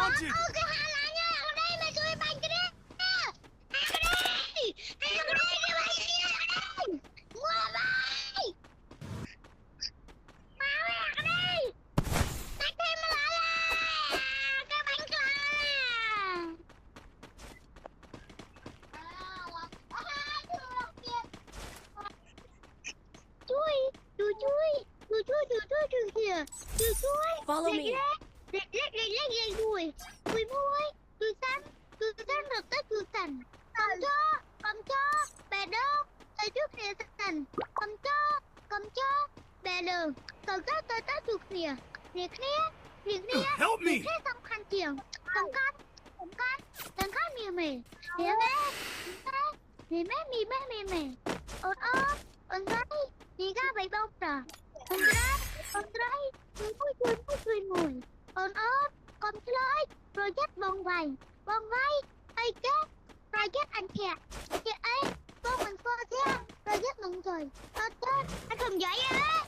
wanted. Cái hà là nha, ở đây mày tụi bánh cái đi. Ở đây, cái bánh kia ở đây. Mua mày. Mau ở đây. Tách thêm mà lại là cái bánh kia. Chui kìa, chui. Follow me. Lấy chui muối, chui xanh được tới chui xanh. Cầm cho, bè đơn, tới trước kia xanh. Cầm cho, bè đơn, cầm tới chui kia. Việc nia, Help me. thế xong khăn chiều, cầm khăn mì mì. Mì. Ôn đây, đi ra bày bông rồi. Ôn đây, mùi. Ôn con chơi, rồi dắt bông vầy, tay kết, rồi dắt anh kẹt. Kẹt ấy, con mình phơ xe, rồi dắt nụ rồi. Anh không giỏi á.